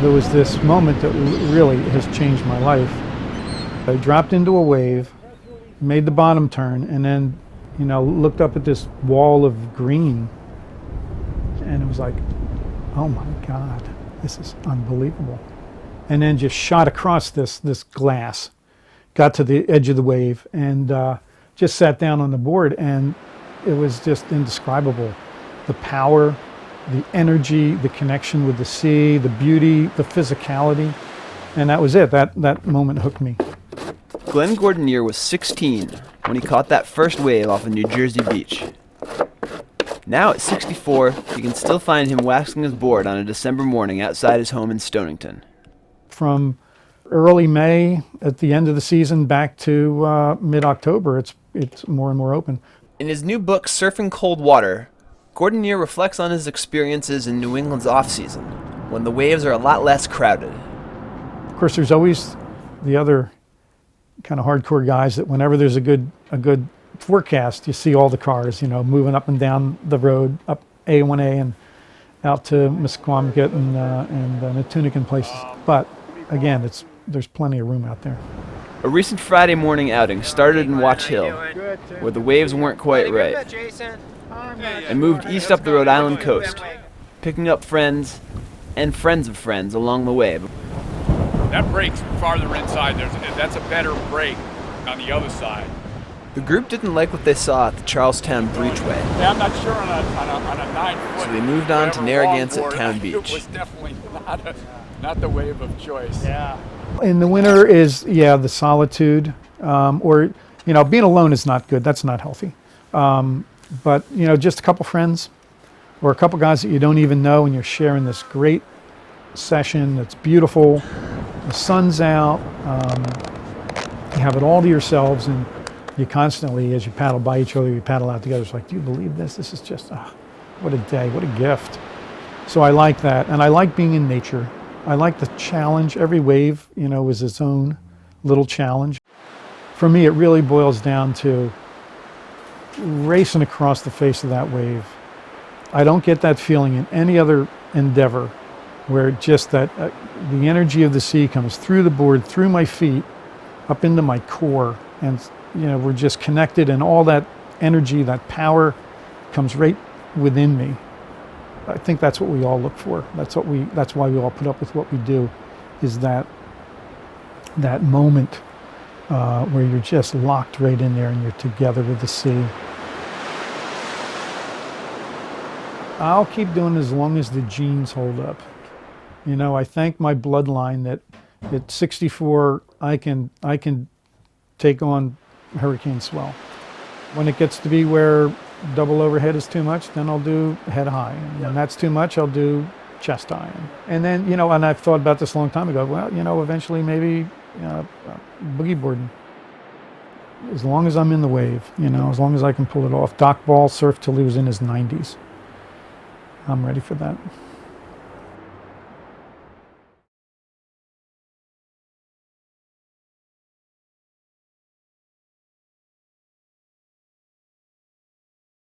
there was this moment that really has changed my life. I dropped into a wave, made the bottom turn, and then, looked up at this wall of green, and it was like, oh my God, this is unbelievable. And then just shot across this glass, got to the edge of the wave, and just sat down on the board, and it was just indescribable. The power, the energy, the connection with the sea, the beauty, the physicality, and that was it. That moment hooked me. Glenn Gordinier was 16 when he caught that first wave off a New Jersey beach. Now at 64, you can still find him waxing his board on a December morning outside his home in Stonington. From early May at the end of the season back to mid-October, it's more and more open. In his new book, Surfing Cold Water, Gordinier reflects on his experiences in New England's off-season, when the waves are a lot less crowded. Of course, there's always the other kind of hardcore guys that whenever there's a good forecast, you see all the cars, moving up and down the road, up A1A and out to Misquamicut and Natunic and places. But again, there's plenty of room out there. A recent Friday morning outing started in Watch Hill, where the waves weren't quite right, and moved east up the Rhode Island coast, picking up friends and friends of friends along the way. That break's farther inside. That's a better break on the other side. The group didn't like what they saw at the Charlestown Breachway. Yeah, I'm not sure on a 9-foot. So they moved on to Narragansett Town Beach. It was definitely not the wave of choice. Yeah. In the winter is, the solitude, or, being alone is not good. That's not healthy. But, just a couple friends or a couple guys that you don't even know, and you're sharing this great session that's beautiful. The sun's out. You have it all to yourselves, and you constantly, as you paddle by each other, you paddle out together. It's like, do you believe this? This is just, what a day, what a gift. So I like that, and I like being in nature. I like the challenge. Every wave, is its own little challenge. For me, it really boils down to racing across the face of that wave. I don't get that feeling in any other endeavor where just that the energy of the sea comes through the board, through my feet, up into my core, and we're just connected, and all that energy, that power comes right within me. I think that's what we all look for. That's why we all put up with what we do, is that moment where you're just locked right in there and you're together with the sea. I'll keep doing it as long as the genes hold up. I thank my bloodline that at 64 I can take on hurricane swell. When it gets to be where double overhead is too much, then I'll do head high. And when that's too much, I'll do chest high. And then, and I've thought about this a long time ago, well, eventually maybe boogie boarding. As long as I'm in the wave, as long as I can pull it off. Doc Ball surfed till he was in his 90s. I'm ready for that.